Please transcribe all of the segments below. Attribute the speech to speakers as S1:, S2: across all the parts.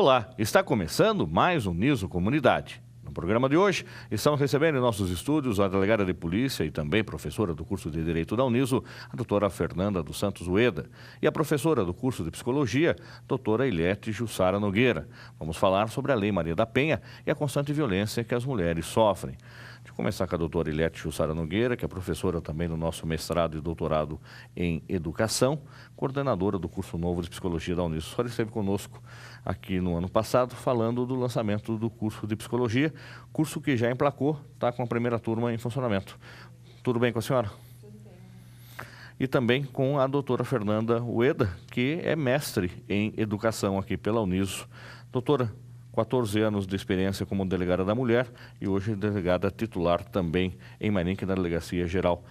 S1: Olá, está começando mais um Niso Comunidade. No programa de hoje, estamos recebendo em nossos estúdios a delegada de polícia e também professora do curso de Direito da Uniso, a doutora Fernanda dos Santos Ueda, e a professora do curso de Psicologia, doutora Eliette Jussara Nogueira. Vamos falar sobre a Lei Maria da Penha e a constante violência que as mulheres sofrem. Deixa eu começar com a doutora Eliette Jussara Nogueira, que é professora também no nosso mestrado e doutorado em Educação, coordenadora do curso novo de Psicologia da Uniso. A senhora esteve conosco aqui no ano passado, falando do lançamento do curso de Psicologia, curso que já emplacou, está com a primeira turma em funcionamento. Tudo bem com a senhora?
S2: Tudo bem.
S1: E também com a doutora Fernanda Ueda, que é mestre em Educação aqui pela Uniso. Doutora, 14 anos de experiência como delegada da mulher e hoje delegada titular também em Marinque, na Delegacia Geral.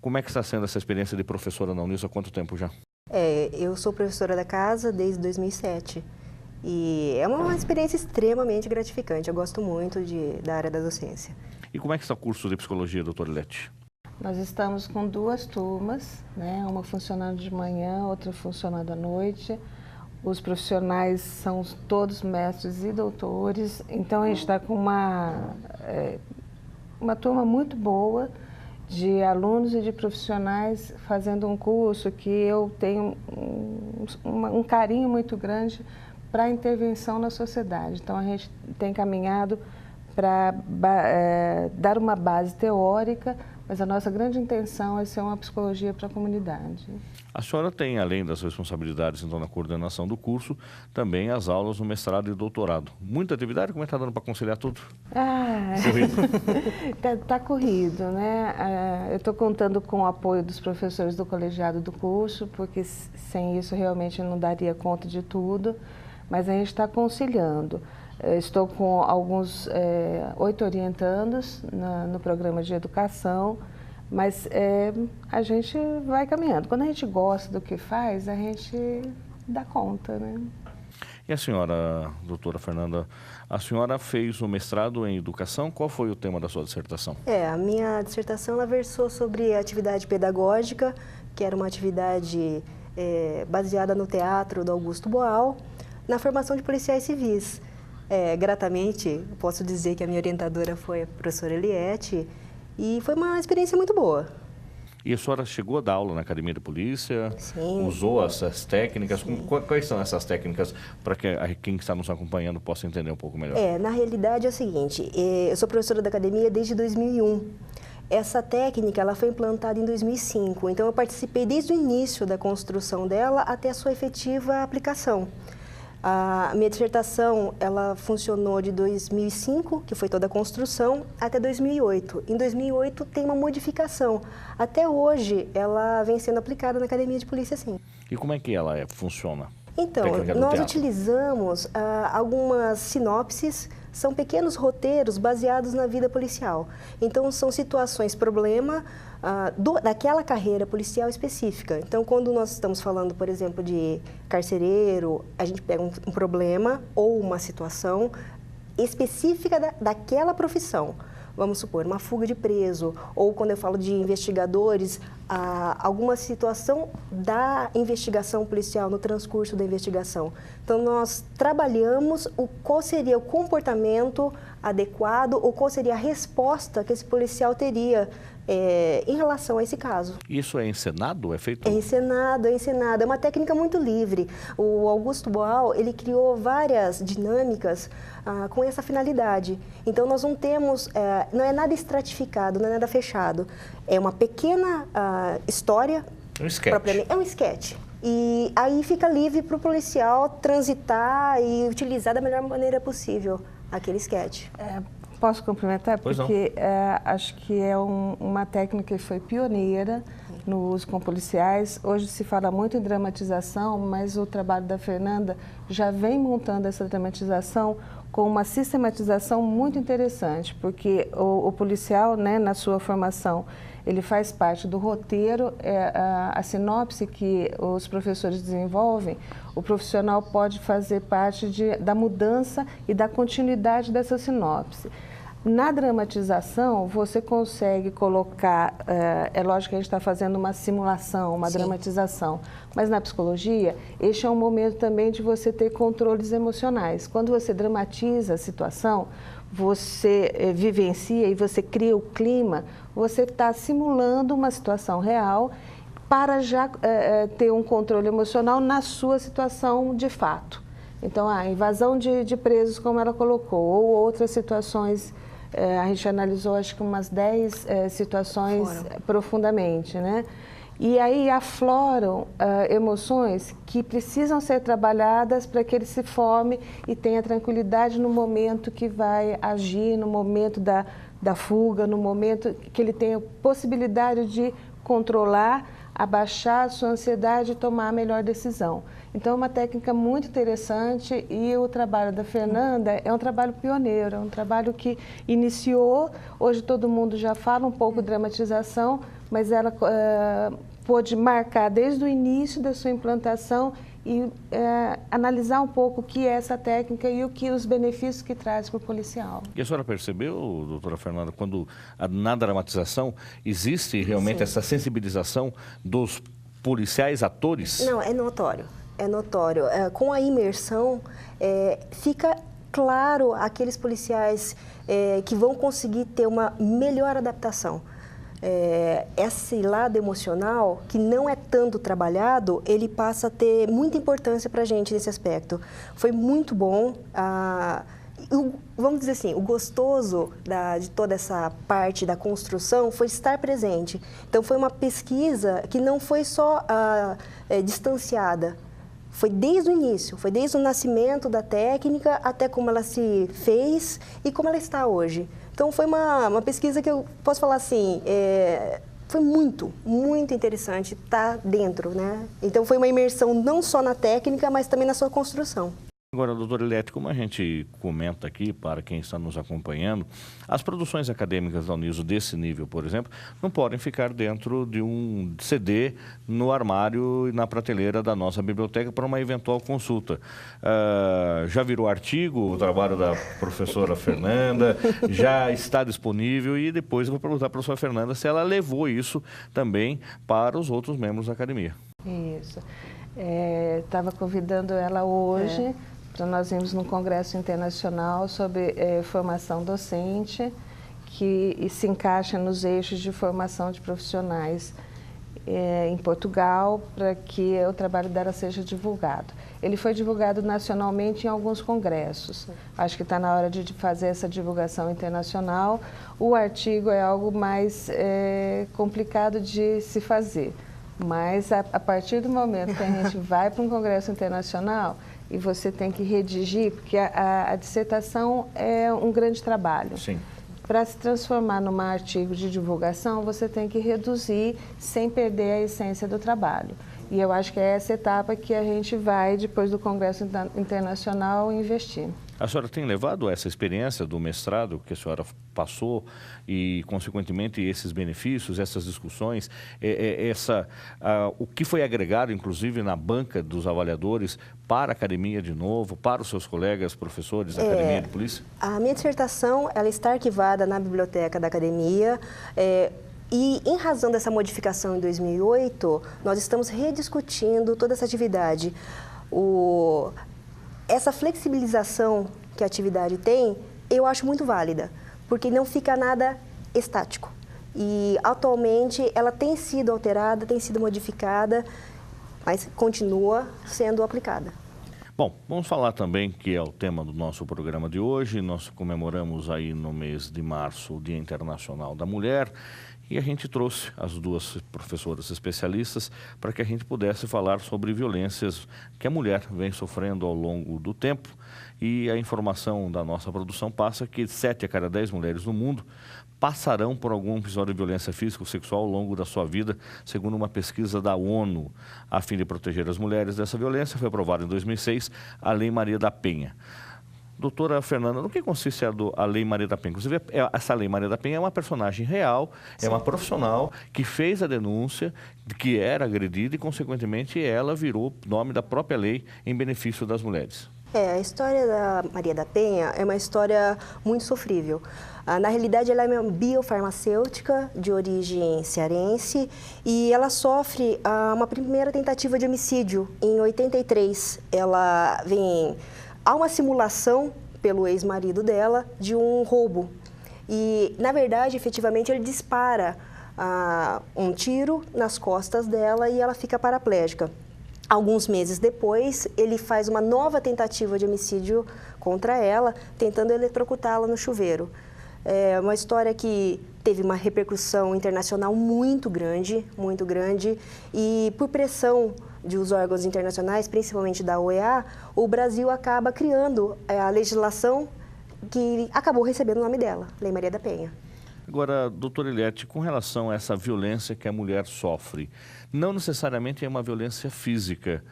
S1: Como é que está sendo essa experiência de professora na Uniso? Há quanto tempo já?
S3: Eu sou professora da casa desde 2007 e é uma experiência extremamente gratificante. Eu gosto muito da área da docência.
S1: E como é que está o curso de Psicologia, doutora Eliette?
S2: Nós estamos com duas turmas, né? Uma funcionando de manhã, outra funcionando à noite. Os profissionais são todos mestres e doutores, então a gente está com uma turma muito boa de alunos e de profissionais fazendo um curso que eu tenho um carinho muito grande para a intervenção na sociedade. Então a gente tem caminhado para dar uma base teórica, mas a nossa grande intenção é ser uma psicologia para a comunidade.
S1: A senhora tem, além das responsabilidades então, na coordenação do curso, também as aulas no mestrado e doutorado. Muita atividade? Como é que está dando para conciliar tudo?
S2: Tá corrido, né? Eu estou contando com o apoio dos professores do colegiado do curso, porque sem isso realmente não daria conta de tudo, mas a gente está conciliando. Estou com alguns 8 orientandos no programa de educação, mas a gente vai caminhando. Quando a gente gosta do que faz, a gente dá conta, né?
S1: E a senhora, doutora Fernanda, a senhora fez o mestrado em Educação. Qual foi o tema da sua dissertação?
S3: A minha dissertação ela versou sobre a atividade pedagógica, que era uma atividade baseada no teatro do Augusto Boal, na formação de policiais civis. Gratamente, posso dizer que a minha orientadora foi a professora Eliette e foi uma experiência muito boa.
S1: E a senhora chegou a dar aula na Academia de Polícia?
S3: Sim.
S1: Usou essas técnicas?
S3: Sim.
S1: Quais são essas técnicas para que quem está nos acompanhando possa entender um pouco melhor?
S3: Na realidade é o seguinte, eu sou professora da Academia desde 2001. Essa técnica ela foi implantada em 2005, então eu participei desde o início da construção dela até a sua efetiva aplicação. A minha dissertação, ela funcionou de 2005, que foi toda a construção, até 2008. Em 2008 tem uma modificação. Até hoje, ela vem sendo aplicada na Academia de Polícia, sim.
S1: E como é que ela funciona?
S3: Então, nós utilizamos algumas sinopses, são pequenos roteiros baseados na vida policial. Então, são situações problema daquela carreira policial específica. Então, quando nós estamos falando, por exemplo, de carcereiro, a gente pega um problema ou uma situação específica daquela profissão. Vamos supor, uma fuga de preso, ou quando eu falo de investigadores, alguma situação da investigação policial, no transcurso da investigação. Então, nós trabalhamos qual seria o comportamento adequado, ou qual seria a resposta que esse policial teria em relação a esse caso.
S1: Isso é encenado? É feito?
S3: É encenado. É uma técnica muito livre. O Augusto Boal, ele criou várias dinâmicas com essa finalidade. Então, nós não temos, não é nada estratificado, não é nada fechado. É uma pequena história.
S1: Um sketch.
S3: É um sketch. E aí fica livre para o policial transitar e utilizar da melhor maneira possível aquele sketch.
S2: Posso complementar?
S1: Pois
S2: porque acho que é uma técnica que foi pioneira no uso com policiais. Hoje se fala muito em dramatização, mas o trabalho da Fernanda já vem montando essa dramatização com uma sistematização muito interessante, porque o policial, né, na sua formação, ele faz parte do roteiro, a sinopse que os professores desenvolvem, o profissional pode fazer parte da mudança e da continuidade dessa sinopse. Na dramatização, você consegue colocar, é lógico que a gente está fazendo uma simulação, uma dramatização, mas na psicologia, este é um momento também de você ter controles emocionais. Quando você dramatiza a situação, você vivencia e você cria o clima, você está simulando uma situação real para já ter um controle emocional na sua situação de fato. Então, a invasão de presos, como ela colocou, ou outras situações, a gente analisou acho que umas 10 situações profundamente, né? E aí afloram emoções que precisam ser trabalhadas para que ele se forme e tenha tranquilidade no momento que vai agir, no momento da fuga, no momento que ele tenha possibilidade de controlar, abaixar a sua ansiedade e tomar a melhor decisão. Então, é uma técnica muito interessante e o trabalho da Fernanda é um trabalho pioneiro, é um trabalho que iniciou, hoje todo mundo já fala um pouco de dramatização, mas ela pôde marcar desde o início da sua implantação e analisar um pouco o que é essa técnica e os benefícios que traz para o policial.
S1: E a senhora percebeu, doutora Fernanda, quando na dramatização existe realmente essa sensibilização dos policiais atores?
S3: Não, é notório. É notório. Com a imersão, fica claro aqueles policiais que vão conseguir ter uma melhor adaptação. Esse lado emocional, que não é tanto trabalhado, ele passa a ter muita importância para a gente nesse aspecto. Foi muito bom. Vamos dizer assim, o gostoso de toda essa parte da construção foi estar presente. Então, foi uma pesquisa que não foi só distanciada. Foi desde o início, foi desde o nascimento da técnica até como ela se fez e como ela está hoje. Então, foi uma pesquisa que eu posso falar assim, foi muito, muito interessante estar dentro, né? Então, foi uma imersão não só na técnica, mas também na sua construção.
S1: Agora, doutora Eliette, como a gente comenta aqui, para quem está nos acompanhando, as produções acadêmicas da Uniso desse nível, por exemplo, não podem ficar dentro de um CD no armário e na prateleira da nossa biblioteca para uma eventual consulta. Já virou artigo o trabalho da professora Fernanda, já está disponível e depois eu vou perguntar para a professora Fernanda se ela levou isso também para os outros membros da academia.
S2: Isso. Estava convidando ela hoje para nós irmos num congresso internacional sobre formação docente que se encaixa nos eixos de formação de profissionais em Portugal para que o trabalho dela seja divulgado. Ele foi divulgado nacionalmente em alguns congressos. Acho que está na hora de fazer essa divulgação internacional. O artigo é algo mais complicado de se fazer. Mas a partir do momento que a gente vai para um congresso internacional e você tem que redigir, porque a dissertação é um grande trabalho.
S1: Sim.
S2: Para se transformar num artigo de divulgação, você tem que reduzir sem perder a essência do trabalho. E eu acho que é essa etapa que a gente vai, depois do Congresso Internacional, investir.
S1: A senhora tem levado essa experiência do mestrado que a senhora passou e, consequentemente, esses benefícios, essas discussões, o que foi agregado, inclusive, na banca dos avaliadores para a academia de novo, para os seus colegas professores da Academia de Polícia?
S3: A minha dissertação, ela está arquivada na biblioteca da academia. E, em razão dessa modificação em 2008, nós estamos rediscutindo toda essa atividade. Essa flexibilização que a atividade tem, eu acho muito válida, porque não fica nada estático. E, atualmente, ela tem sido alterada, tem sido modificada, mas continua sendo aplicada.
S1: Bom, vamos falar também, que é o tema do nosso programa de hoje. Nós comemoramos aí no mês de março o Dia Internacional da Mulher. E a gente trouxe as duas professoras especialistas para que a gente pudesse falar sobre violências que a mulher vem sofrendo ao longo do tempo. E a informação da nossa produção passa que 7 a cada 10 mulheres no mundo passarão por algum episódio de violência física ou sexual ao longo da sua vida, segundo uma pesquisa da ONU. A fim de proteger as mulheres dessa violência, foi aprovada em 2006 a Lei Maria da Penha. Doutora Fernanda, no que consiste a Lei Maria da Penha? Você vê, essa Lei Maria da Penha é uma personagem real, é uma profissional que fez a denúncia de que era agredida e, consequentemente, ela virou nome da própria lei em benefício das mulheres.
S3: A história da Maria da Penha é uma história muito sofrível. Na realidade, ela é uma biofarmacêutica de origem cearense e ela sofre uma primeira tentativa de homicídio em 83. Há uma simulação pelo ex-marido dela de um roubo. E, na verdade, efetivamente, ele dispara um tiro nas costas dela e ela fica paraplégica. Alguns meses depois, ele faz uma nova tentativa de homicídio contra ela, tentando eletrocutá-la no chuveiro. É uma história que teve uma repercussão internacional muito grande, e por pressão dos órgãos internacionais, principalmente da OEA, o Brasil acaba criando a legislação que acabou recebendo o nome dela, Lei Maria da Penha.
S1: Agora, doutora Eliette, com relação a essa violência que a mulher sofre, não necessariamente é uma violência física.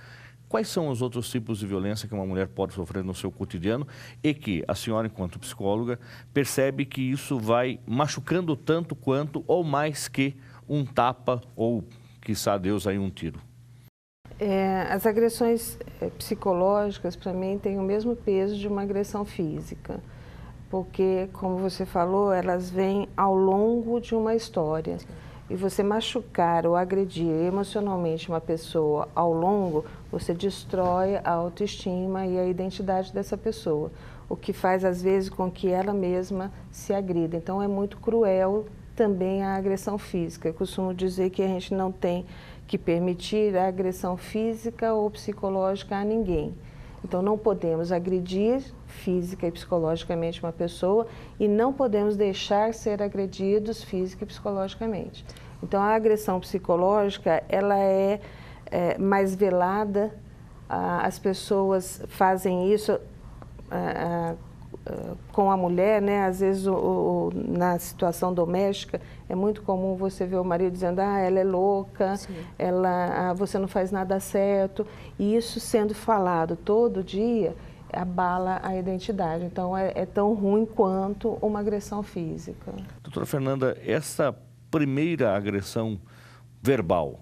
S1: Quais são os outros tipos de violência que uma mulher pode sofrer no seu cotidiano e que a senhora, enquanto psicóloga, percebe que isso vai machucando tanto quanto ou mais que um tapa ou, quiçá Deus, aí um tiro?
S2: As agressões psicológicas, para mim, têm o mesmo peso de uma agressão física. Porque, como você falou, elas vêm ao longo de uma história. E você machucar ou agredir emocionalmente uma pessoa ao longo, você destrói a autoestima e a identidade dessa pessoa. O que faz, às vezes, com que ela mesma se agrida. Então, é muito cruel também a agressão física. Eu costumo dizer que a gente não tem que permitir a agressão física ou psicológica a ninguém. Então, não podemos agredir física e psicologicamente uma pessoa e não podemos deixar ser agredidos física e psicologicamente. Então, a agressão psicológica, ela é mais velada, as pessoas fazem isso com a mulher, né? Às vezes, na situação doméstica, é muito comum você ver o marido dizendo, ela é louca, você não faz nada certo. E isso sendo falado todo dia, abala a identidade. Então, é tão ruim quanto uma agressão física.
S1: Doutora Fernanda, essa primeira agressão verbal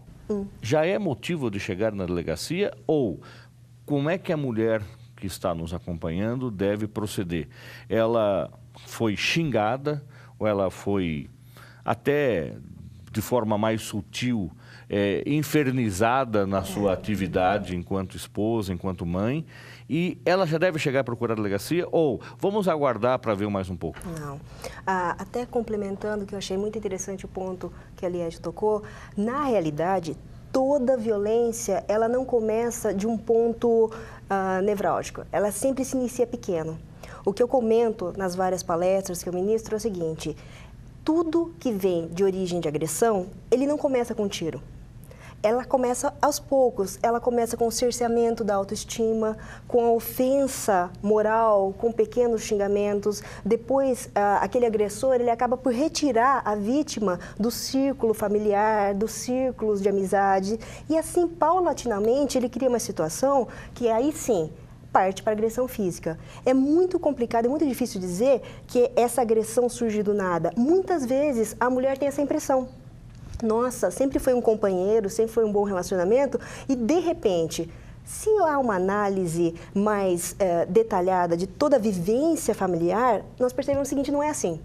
S1: já é motivo de chegar na delegacia? Ou como é que a mulher que está nos acompanhando deve proceder? Ela foi xingada ou ela foi até de forma mais sutil infernizada na sua atividade enquanto esposa, enquanto mãe, e ela já deve chegar a procurar a delegacia ou vamos aguardar para ver mais um pouco?
S3: Não. Até complementando, que eu achei muito interessante o ponto que a Eliette tocou, na realidade, toda violência, ela não começa de um ponto nevrálgico, ela sempre se inicia pequeno. O que eu comento nas várias palestras que eu ministro é o seguinte, tudo que vem de origem de agressão, ele não começa com um tiro. Ela começa aos poucos, ela começa com o cerceamento da autoestima, com a ofensa moral, com pequenos xingamentos. Depois, aquele agressor, ele acaba por retirar a vítima do círculo familiar, dos círculos de amizade. E assim, paulatinamente, ele cria uma situação que aí sim parte para a agressão física. É muito complicado, é muito difícil dizer que essa agressão surge do nada. Muitas vezes, a mulher tem essa impressão. Nossa, sempre foi um companheiro, sempre foi um bom relacionamento e, de repente, se há uma análise mais detalhada de toda a vivência familiar, nós percebemos o seguinte, não é assim.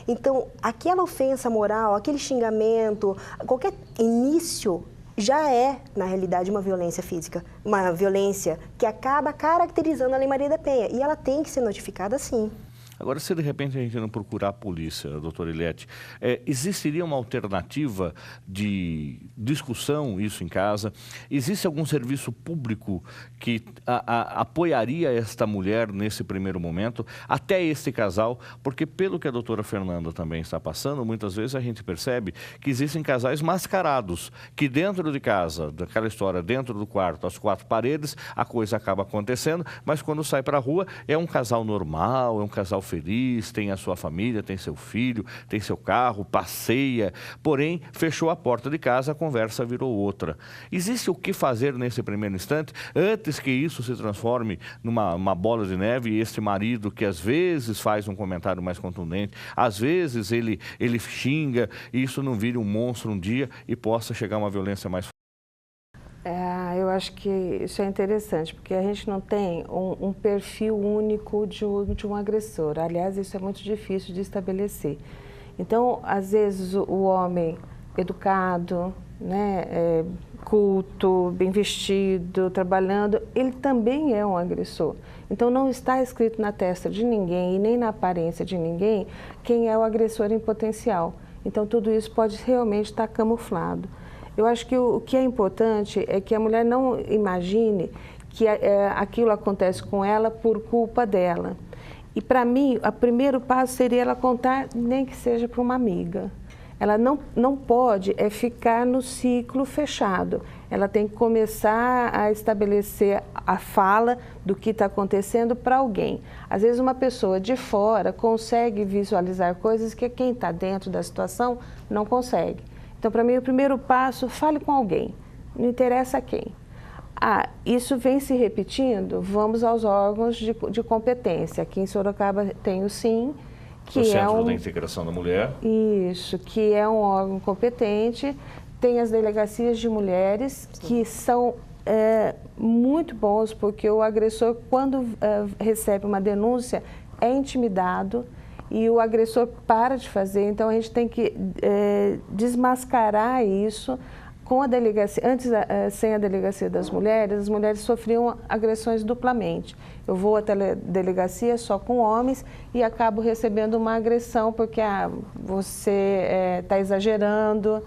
S3: Então, aquela ofensa moral, aquele xingamento, qualquer início já é, na realidade, uma violência física, uma violência que acaba caracterizando a Lei Maria da Penha e ela tem que ser notificada sim.
S1: Agora, se de repente a gente não procurar a polícia, doutora Eliette, existiria uma alternativa de discussão isso em casa? Existe algum serviço público que apoiaria esta mulher nesse primeiro momento, até este casal? Porque pelo que a doutora Fernanda também está passando, muitas vezes a gente percebe que existem casais mascarados, que dentro de casa, daquela história, dentro do quarto, às quatro paredes, a coisa acaba acontecendo, mas quando sai para a rua é um casal normal, é um casal feliz, tem a sua família, tem seu filho, tem seu carro, passeia, porém, fechou a porta de casa, a conversa virou outra. Existe o que fazer nesse primeiro instante, antes que isso se transforme numa bola de neve e este marido que às vezes faz um comentário mais contundente, às vezes ele xinga e isso não vire um monstro um dia e possa chegar a uma violência mais forte?
S2: Eu acho que isso é interessante, porque a gente não tem um perfil único de um agressor. Aliás, isso é muito difícil de estabelecer. Então, às vezes, o homem educado, né, culto, bem vestido, trabalhando, ele também é um agressor. Então, não está escrito na testa de ninguém e nem na aparência de ninguém quem é o agressor em potencial. Então, tudo isso pode realmente estar camuflado. Eu acho que o que é importante é que a mulher não imagine que aquilo acontece com ela por culpa dela. E, para mim, o primeiro passo seria ela contar, nem que seja para uma amiga. Ela não pode ficar no ciclo fechado. Ela tem que começar a estabelecer a fala do que está acontecendo para alguém. Às vezes, uma pessoa de fora consegue visualizar coisas que quem está dentro da situação não consegue. Então, para mim, o primeiro passo, fale com alguém, não interessa quem. Isso vem se repetindo, vamos aos órgãos de competência. Aqui em Sorocaba tem o SIM, que
S1: o Centro da Integração da Mulher.
S2: Isso, que é um órgão competente. Tem as delegacias de mulheres, que são muito bons, porque o agressor, quando recebe uma denúncia, é intimidado. E o agressor para de fazer, então a gente tem que desmascarar isso com a delegacia. Antes, sem a delegacia das mulheres, as mulheres sofriam agressões duplamente. Eu vou até a delegacia só com homens e acabo recebendo uma agressão porque você está exagerando,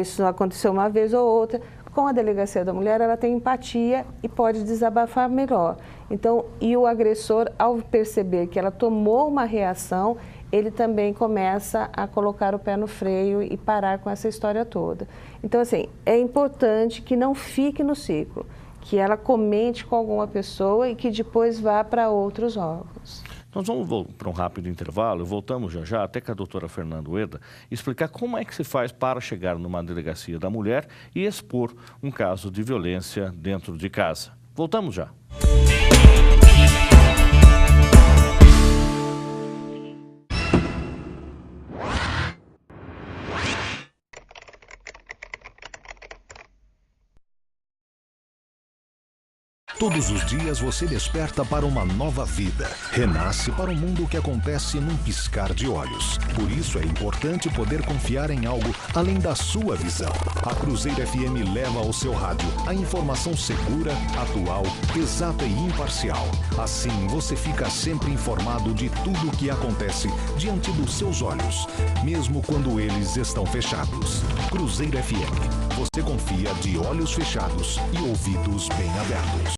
S2: isso aconteceu uma vez ou outra. Com a delegacia da mulher, ela tem empatia e pode desabafar melhor. Então, e o agressor, ao perceber que ela tomou uma reação, ele também começa a colocar o pé no freio e parar com essa história toda. Então, assim, é importante que não fique no ciclo, que ela comente com alguma pessoa e que depois vá para outros órgãos.
S1: Nós vamos para um rápido intervalo, voltamos já até com a doutora Fernanda Ueda, explicar como é que se faz para chegar numa delegacia da mulher e expor um caso de violência dentro de casa. Voltamos já.
S4: Todos os dias você desperta para uma nova vida. Renasce para um mundo que acontece num piscar de olhos. Por isso é importante poder confiar em algo além da sua visão. A Cruzeiro FM leva ao seu rádio a informação segura, atual, exata e imparcial. Assim você fica sempre informado de tudo o que acontece diante dos seus olhos, mesmo quando eles estão fechados. Cruzeiro FM. Você confia de olhos fechados e ouvidos bem abertos.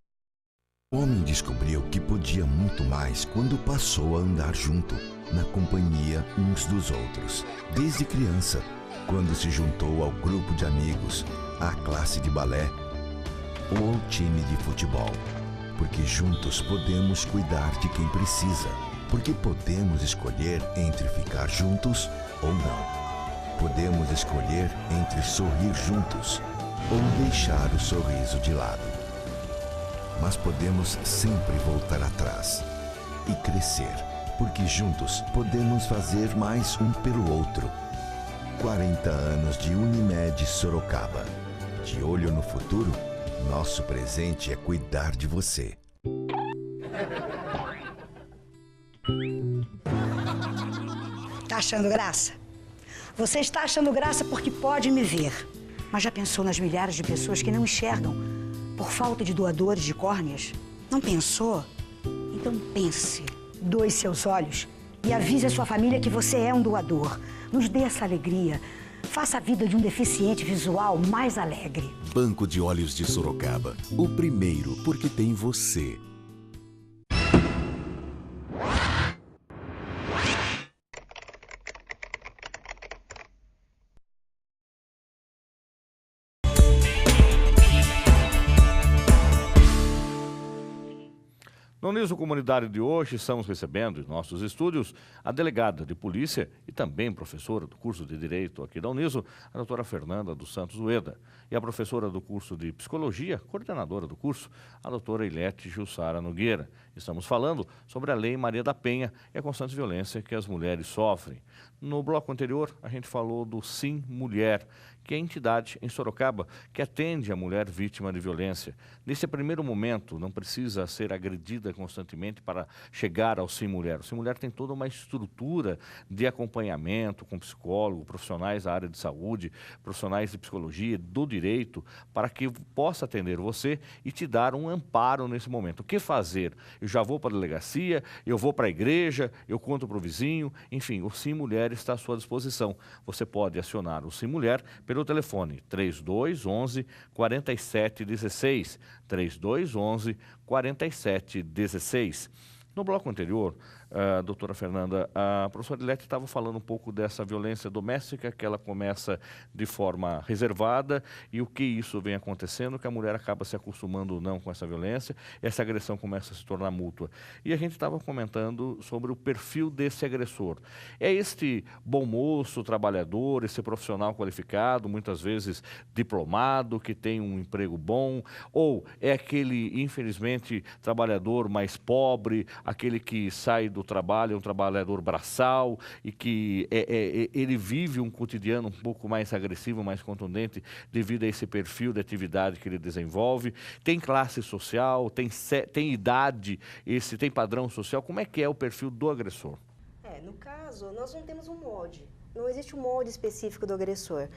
S5: O homem descobriu que podia muito mais quando passou a andar junto, na companhia uns dos outros. Desde criança, quando se juntou ao grupo de amigos, à classe de balé ou ao time de futebol. Porque juntos podemos cuidar de quem precisa. Porque podemos escolher entre ficar juntos ou não. Podemos escolher entre sorrir juntos ou deixar o sorriso de lado. Mas podemos sempre voltar atrás e crescer, porque juntos podemos fazer mais um pelo outro. 40 anos de Unimed Sorocaba. De olho no futuro, nosso presente é cuidar de você.
S6: Tá achando graça? Você está achando graça porque pode me ver. Mas já pensou nas milhares de pessoas que não enxergam por falta de doadores de córneas? Não pensou? Então pense. Doe seus olhos e avise a sua família que você é um doador. Nos dê essa alegria. Faça a vida de um deficiente visual mais alegre.
S5: Banco de Olhos de Sorocaba. O primeiro, porque tem você.
S1: No Uniso Comunidade de hoje, estamos recebendo em nossos estúdios a delegada de polícia e também professora do curso de Direito aqui da Uniso, a doutora Fernanda dos Santos Ueda, e a professora do curso de Psicologia, coordenadora do curso, a doutora Ilete Jussara Nogueira. Estamos falando sobre a Lei Maria da Penha e a constante violência que as mulheres sofrem. No bloco anterior, a gente falou do Sim Mulher, que é a entidade em Sorocaba que atende a mulher vítima de violência. Nesse primeiro momento, não precisa ser agredida constantemente para chegar ao Sim Mulher. O Sim Mulher tem toda uma estrutura de acompanhamento com psicólogo, profissionais da área de saúde, profissionais de psicologia, do direito, para que possa atender você e te dar um amparo nesse momento. O que fazer? Eu já vou para a delegacia, eu vou para a igreja, eu conto para o vizinho, enfim, o Sim Mulher está à sua disposição. Você pode acionar o Sim Mulher pelo telefone 3211 4716, 3211 4716. No bloco anterior, doutora Fernanda, a professora Ilete estava falando um pouco dessa violência doméstica, que ela começa de forma reservada e o que isso vem acontecendo, que a mulher acaba se acostumando ou não com essa violência, essa agressão começa a se tornar mútua. E a gente estava comentando sobre o perfil desse agressor. É este bom moço, trabalhador, esse profissional qualificado, muitas vezes diplomado, que tem um emprego bom, ou é aquele, infelizmente, trabalhador mais pobre, aquele que sai do trabalho, é um trabalhador braçal e que ele vive um cotidiano um pouco mais agressivo, mais contundente devido a esse perfil de atividade que ele desenvolve. Tem classe social, tem idade, tem padrão social. Como é que é o perfil do agressor?
S3: No caso, nós não temos um molde. Não existe um molde específico do agressor.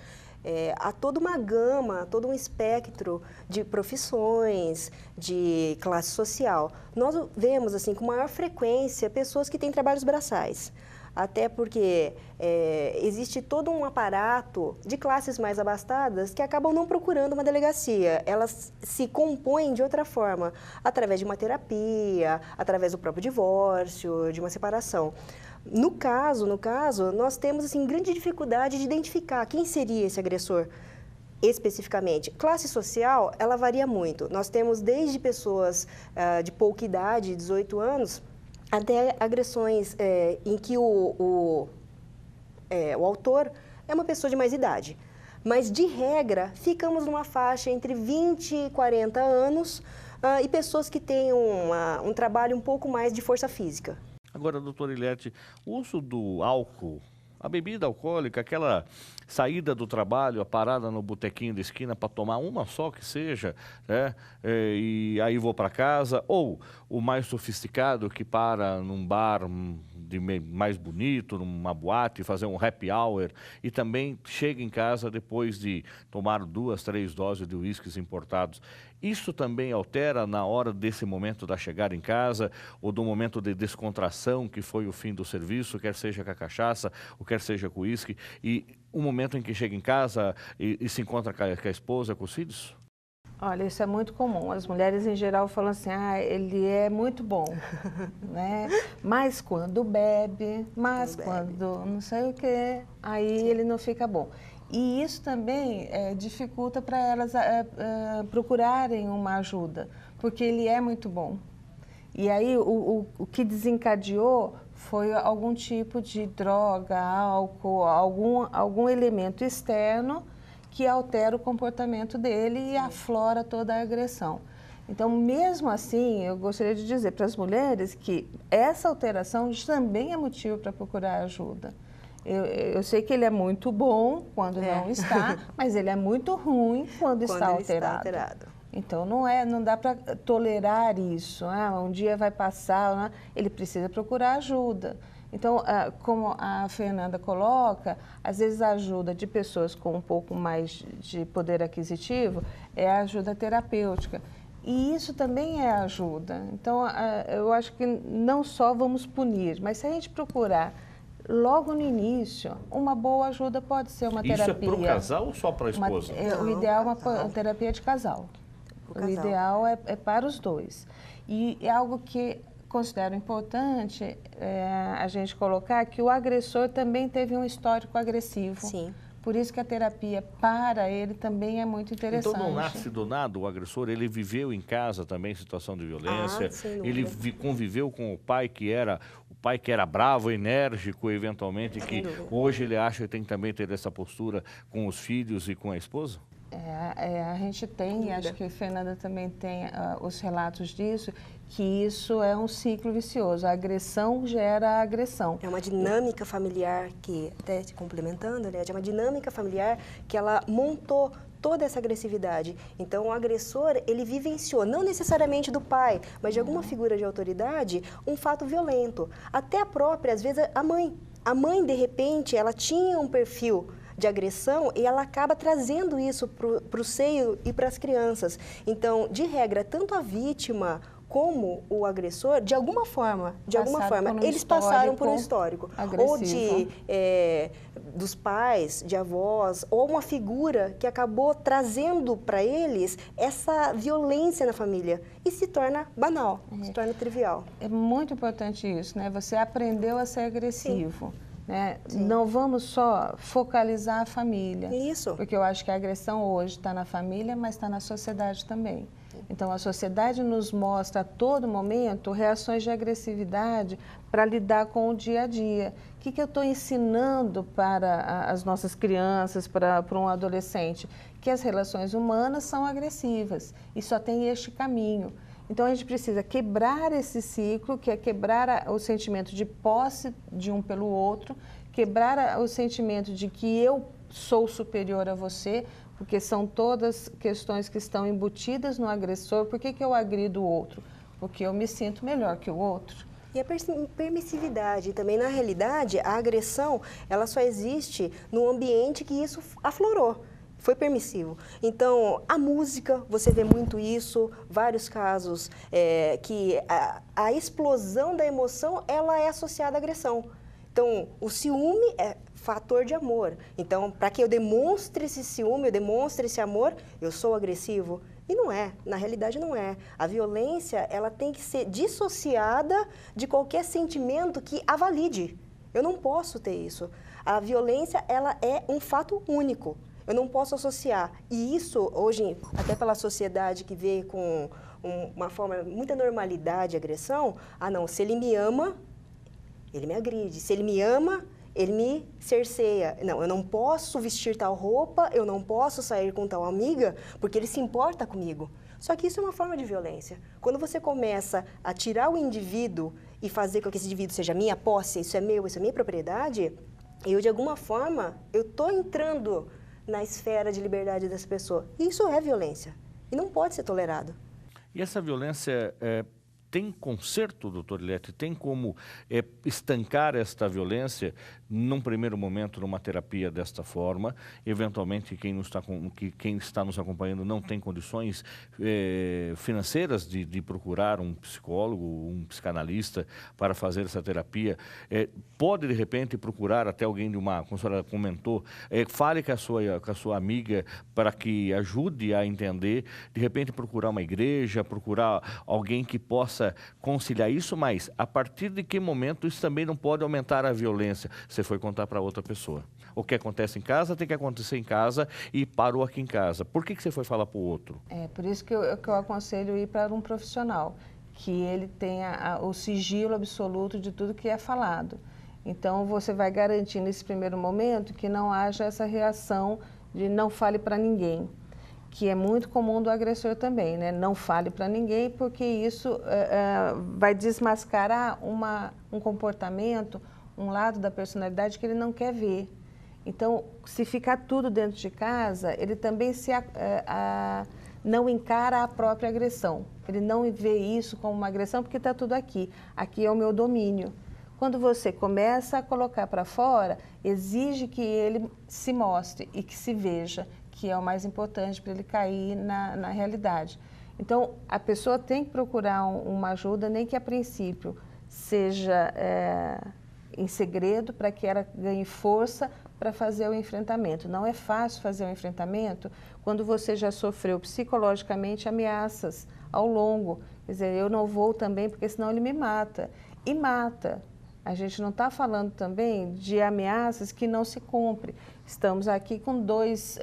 S3: Há toda uma gama, todo um espectro de profissões, de classe social. Nós vemos, assim, com maior frequência, pessoas que têm trabalhos braçais. Até porque existe todo um aparato de classes mais abastadas que acabam não procurando uma delegacia. Elas se compõem de outra forma, através de uma terapia, através do próprio divórcio, de uma separação. No caso, nós temos assim, grande dificuldade de identificar quem seria esse agressor especificamente. Classe social, ela varia muito. Nós temos desde pessoas de pouca idade, 18 anos, até agressões em que o autor é uma pessoa de mais idade. Mas, de regra, ficamos numa faixa entre 20 e 40 anos e pessoas que têm um trabalho um pouco mais de força física.
S1: Agora, doutora Ilete, o uso do álcool, a bebida alcoólica, aquela saída do trabalho, a parada no botequinho da esquina para tomar uma só que seja, né? E aí vou para casa, ou o mais sofisticado que para num bar mais bonito, numa boate, fazer um happy hour e também chega em casa depois de tomar 2, 3 doses de uísques importados. Isso também altera na hora desse momento da chegada em casa ou do momento de descontração que foi o fim do serviço, quer seja com a cachaça ou quer seja com o uísque, e o momento em que chega em casa e se encontra com a esposa, com os filhos?
S2: Olha, isso é muito comum. As mulheres, em geral, falam assim, ele é muito bom, né? Mas quando bebe, quando não sei o quê, aí ele não fica bom. E isso também dificulta para elas procurarem uma ajuda, porque ele é muito bom. E aí o que desencadeou foi algum tipo de droga, álcool, algum elemento externo que altera o comportamento dele e aflora toda a agressão. Então, mesmo assim, eu gostaria de dizer para as mulheres que essa alteração também é motivo para procurar ajuda. Eu sei que ele é muito bom quando não está, mas ele é muito ruim quando está alterado. Então, não dá para tolerar isso. Um dia vai passar, ele precisa procurar ajuda. Então, como a Fernanda coloca, às vezes a ajuda de pessoas com um pouco mais de poder aquisitivo é a ajuda terapêutica. E isso também é ajuda. Então, eu acho que não só vamos punir, mas se a gente procurar logo no início, uma boa ajuda pode ser uma terapia.
S1: Isso é para o casal ou só para a esposa?
S2: O ideal é uma terapia de casal. O ideal é para os dois. E é algo que considero importante a gente colocar que o agressor também teve um histórico agressivo Por isso que a terapia para ele também é muito interessante.
S1: Então não nasce do nada o agressor, ele viveu em casa também situação de violência, ele conviveu com o pai que era bravo, enérgico, eventualmente, que hoje ele acha que tem que também ter essa postura com os filhos e com a esposa?
S2: A gente tem, acho que a Fernanda também tem os relatos disso, que isso é um ciclo vicioso. A agressão gera agressão.
S3: É uma dinâmica familiar que, até te complementando, né, é uma dinâmica familiar que ela montou toda essa agressividade. Então, o agressor, ele vivenciou, não necessariamente do pai, mas de alguma figura de autoridade, um fato violento. Até a própria, às vezes, a mãe. A mãe, de repente, ela tinha um perfil de agressão e ela acaba trazendo isso para o seio e para as crianças. Então, de regra, tanto a vítima como o agressor, de alguma forma, eles passaram por um histórico.
S2: Agressivo.
S3: Ou dos pais, de avós, ou uma figura que acabou trazendo para eles essa violência na família e se torna banal, se torna trivial.
S2: É muito importante isso, né? Você aprendeu a ser agressivo. Né? Não vamos só focalizar a família.
S3: Isso.
S2: Porque eu acho que a agressão hoje está na família, mas está na sociedade também. Então, a sociedade nos mostra a todo momento reações de agressividade para lidar com o dia a dia. O que eu estou ensinando para as nossas crianças, para um adolescente? Que as relações humanas são agressivas e só tem este caminho. Então, a gente precisa quebrar esse ciclo, que é quebrar o sentimento de posse de um pelo outro, quebrar o sentimento de que eu sou superior a você, porque são todas questões que estão embutidas no agressor. Por que eu agrido o outro? Porque eu me sinto melhor que o outro.
S3: E a permissividade também, na realidade, a agressão, ela só existe no ambiente que isso aflorou. Foi permissivo. Então, a música, você vê muito isso, vários casos que a explosão da emoção, ela é associada à agressão. Então, o ciúme é fator de amor. Então, para que eu demonstre esse ciúme, eu demonstre esse amor, eu sou agressivo? E não é, na realidade não é. A violência, ela tem que ser dissociada de qualquer sentimento que a valide. Eu não posso ter isso. A violência, ela é um fato único. Eu não posso associar. E isso, hoje, até pela sociedade que vê com uma forma, muita normalidade, agressão, não, se ele me ama, ele me agride. Se ele me ama, ele me cerceia. Não, eu não posso vestir tal roupa, eu não posso sair com tal amiga, porque ele se importa comigo. Só que isso é uma forma de violência. Quando você começa a tirar o indivíduo e fazer com que esse indivíduo seja minha posse, isso é meu, isso é minha propriedade, eu, de alguma forma, eu estou entrando na esfera de liberdade das pessoas. E isso é violência. E não pode ser tolerado.
S1: E essa violência tem conserto, doutor Ilete? Tem como estancar esta violência num primeiro momento numa terapia desta forma? Eventualmente, quem está nos acompanhando não tem condições financeiras de procurar um psicólogo, um psicanalista para fazer essa terapia. Pode, de repente, procurar até alguém como a senhora comentou, fale com a sua amiga para que ajude a entender, de repente procurar uma igreja, procurar alguém que possa conciliar isso, mas a partir de que momento isso também não pode aumentar a violência? Você foi contar para outra pessoa. O que acontece em casa tem que acontecer em casa e parou aqui em casa. Por que você foi falar para o outro?
S2: Por isso que eu aconselho ir para um profissional, que ele tenha o sigilo absoluto de tudo que é falado. Então, você vai garantir nesse primeiro momento que não haja essa reação de não fale para ninguém, que é muito comum do agressor também, né? Não fale para ninguém, porque isso vai desmascarar um comportamento, um lado da personalidade que ele não quer ver. Então, se ficar tudo dentro de casa, ele também não encara a própria agressão. Ele não vê isso como uma agressão, porque está tudo aqui. Aqui é o meu domínio. Quando você começa a colocar para fora, exige que ele se mostre e que se veja, que é o mais importante para ele cair na realidade. Então, a pessoa tem que procurar uma ajuda, nem que a princípio seja em segredo, para que ela ganhe força para fazer o enfrentamento. Não é fácil fazer o enfrentamento quando você já sofreu psicologicamente ameaças ao longo. Quer dizer, eu não vou também, porque senão ele me mata. E mata. A gente não está falando também de ameaças que não se cumprem. Estamos aqui com dois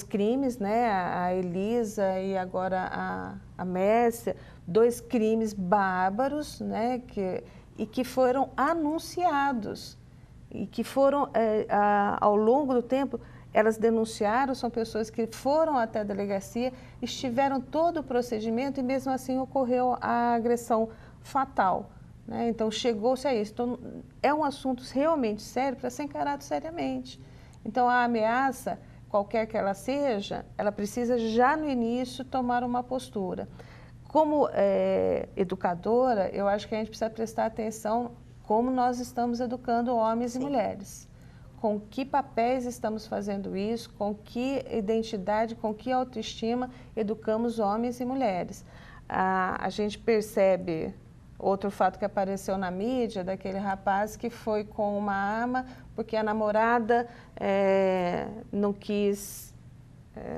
S2: crimes, né? A Elisa e agora a Mércia, 2 crimes bárbaros, né? Que foram anunciados e que foram, ao longo do tempo, elas denunciaram, são pessoas que foram até a delegacia, estiveram todo o procedimento e mesmo assim ocorreu a agressão fatal. Né? Então, chegou-se a isso. Então, é um assunto realmente sério para ser encarado seriamente. Então, a ameaça, qualquer que ela seja, ela precisa já no início tomar uma postura. Como educadora, eu acho que a gente precisa prestar atenção como nós estamos educando homens e mulheres. Com que papéis estamos fazendo isso, com que identidade, com que autoestima educamos homens e mulheres. A gente percebe outro fato que apareceu na mídia, daquele rapaz que foi com uma arma porque a namorada não quis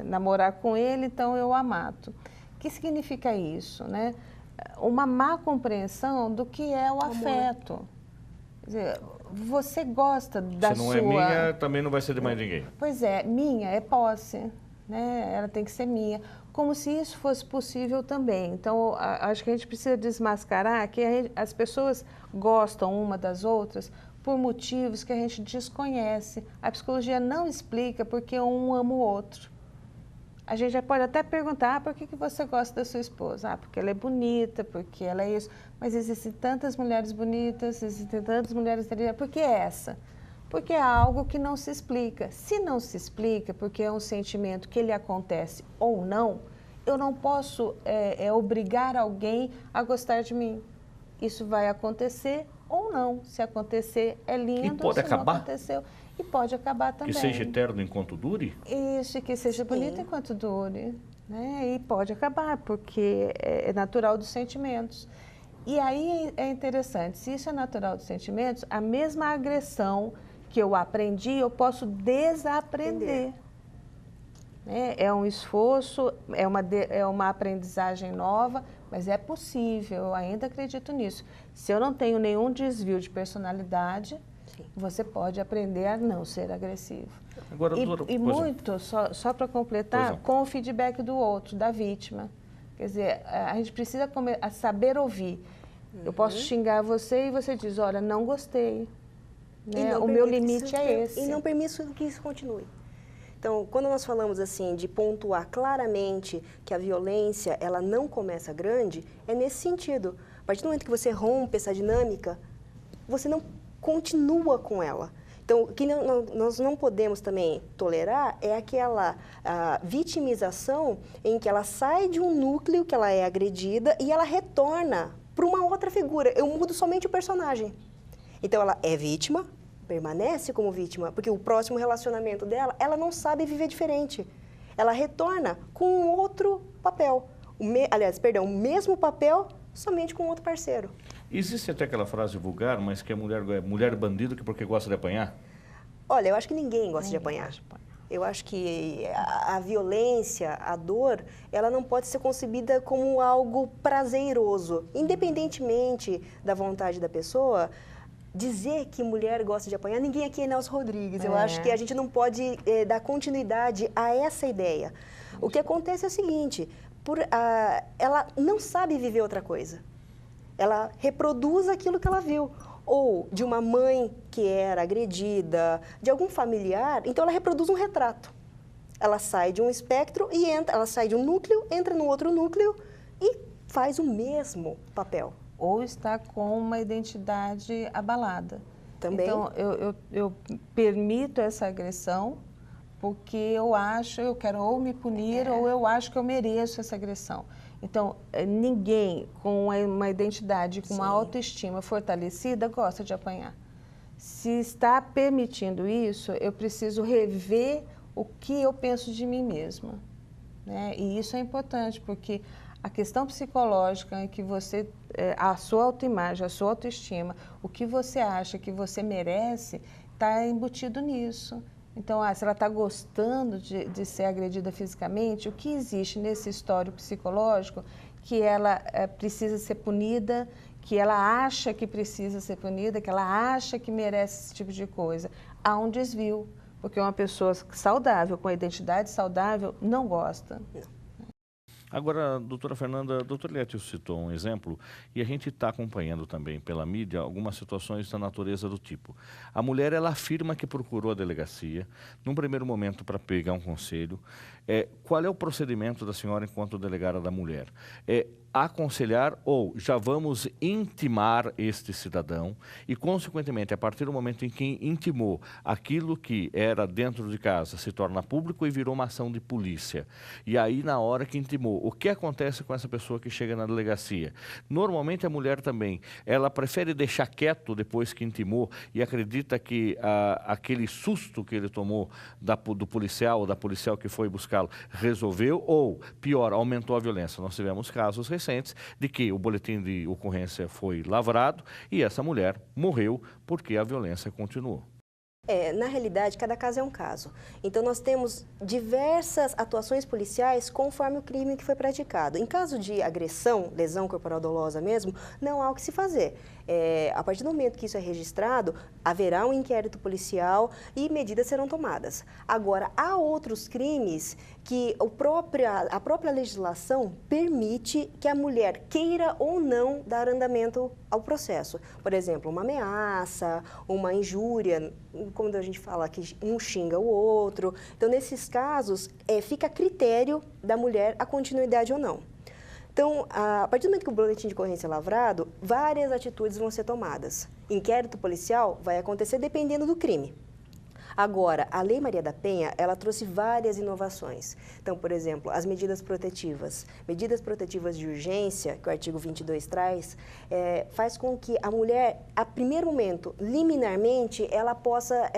S2: namorar com ele, então eu a mato. O que significa isso, né? Uma má compreensão do que é o afeto. Quer dizer, você gosta da sua...
S1: Se não é minha, também não vai ser de mais ninguém.
S2: Pois é, minha é posse, né? Ela tem que ser minha. Como se isso fosse possível também. Então, acho que a gente precisa desmascarar que as pessoas gostam uma das outras por motivos que a gente desconhece. A psicologia não explica porque um ama o outro. A gente já pode até perguntar, por que você gosta da sua esposa? Porque ela é bonita, porque ela é isso. Mas existem tantas mulheres bonitas, existem tantas mulheres inteligentes. Por que essa? Porque é algo que não se explica. Se não se explica, porque é um sentimento que ele acontece ou não, eu não posso obrigar alguém a gostar de mim. Isso vai acontecer ou não. Se acontecer, é lindo.
S1: E pode acabar?
S2: Não aconteceu. E pode acabar também.
S1: Que seja eterno enquanto dure?
S2: Isso, e que seja bonito enquanto dure. Né? E pode acabar, porque é natural dos sentimentos. E aí é interessante, se isso é natural dos sentimentos, a mesma agressão que eu aprendi, eu posso desaprender. Né? É um esforço, é uma aprendizagem nova, mas é possível, eu ainda acredito nisso. Se eu não tenho nenhum desvio de personalidade, você pode aprender a não ser agressivo.
S1: Agora,
S2: e muito, só para completar, com o feedback do outro, da vítima. Quer dizer, a gente precisa saber ouvir. Eu posso xingar você e você diz, olha, não gostei. Né? O meu limite é esse.
S3: E não permito que isso continue. Então, quando nós falamos assim de pontuar claramente que a violência ela não começa grande, é nesse sentido. A partir do momento que você rompe essa dinâmica, você não continua com ela. Então, o que nós não podemos também tolerar é aquela vitimização em que ela sai de um núcleo que ela é agredida e ela retorna para uma outra figura. Eu mudo somente o personagem. Então, ela é vítima, permanece como vítima, porque o próximo relacionamento dela, ela não sabe viver diferente. Ela retorna com um outro papel. O mesmo papel, somente com outro parceiro.
S1: Existe até aquela frase vulgar, mas que é mulher bandido que porque gosta de apanhar?
S3: Olha, eu acho que ninguém gosta de apanhar. Eu acho que a violência, a dor, ela não pode ser concebida como algo prazeroso. Independentemente da vontade da pessoa, dizer que mulher gosta de apanhar, ninguém aqui é Nelson Rodrigues. Eu acho que a gente não pode dar continuidade a essa ideia. O que acontece é o seguinte, ela não sabe viver outra coisa. Ela reproduz aquilo que ela viu. Ou de uma mãe que era agredida, de algum familiar, então ela reproduz um retrato. Ela sai de um espectro e ela sai de um núcleo, entra no outro núcleo e faz o mesmo papel.
S2: Ou está com uma identidade abalada.
S3: Também.
S2: Então, eu permito essa agressão porque eu quero ou me punir ou eu acho que eu mereço essa agressão. Então, ninguém com uma identidade, com uma autoestima fortalecida, gosta de apanhar. Se está permitindo isso, eu preciso rever o que eu penso de mim mesma. Né? E isso é importante, porque a questão psicológica em que você, a sua autoimagem, a sua autoestima, o que você acha que você merece, está embutido nisso. Então, se ela está gostando de ser agredida fisicamente, o que existe nesse histórico psicológico que ela precisa ser punida, que ela acha que precisa ser punida, que ela acha que merece esse tipo de coisa. Há um desvio, porque uma pessoa saudável, com a identidade saudável, não gosta.
S1: Agora, doutora Fernanda, doutor Létio citou um exemplo e a gente está acompanhando também pela mídia algumas situações da natureza do tipo. A mulher, ela afirma que procurou a delegacia, num primeiro momento para pegar um conselho. Qual é o procedimento da senhora enquanto delegada da mulher? Aconselhar ou já vamos intimar este cidadão e, consequentemente, a partir do momento em que intimou, aquilo que era dentro de casa se torna público e virou uma ação de polícia. E aí, na hora que intimou, o que acontece com essa pessoa que chega na delegacia? Normalmente, a mulher também, ela prefere deixar quieto depois que intimou e acredita que aquele susto que ele tomou do policial ou da policial que foi buscá-lo resolveu ou, pior, aumentou a violência. Nós tivemos casos recentes de que o boletim de ocorrência foi lavrado e essa mulher morreu porque a violência continuou.
S3: Na realidade, cada caso é um caso. Então, nós temos diversas atuações policiais conforme o crime que foi praticado. Em caso de agressão, lesão corporal dolosa mesmo, não há o que se fazer. A partir do momento que isso é registrado, haverá um inquérito policial e medidas serão tomadas. Agora, há outros crimes que a própria legislação permite que a mulher queira ou não dar andamento ao processo. Por exemplo, uma ameaça, uma injúria, como a gente fala que um xinga o outro. Então, nesses casos, fica a critério da mulher a continuidade ou não. Então, a partir do momento que o boletim de ocorrência é lavrado, várias atitudes vão ser tomadas. Inquérito policial vai acontecer dependendo do crime. Agora, a Lei Maria da Penha, ela trouxe várias inovações. Então, por exemplo, as medidas protetivas de urgência, que o artigo 22 traz, faz com que a mulher, a primeiro momento, liminarmente, ela possa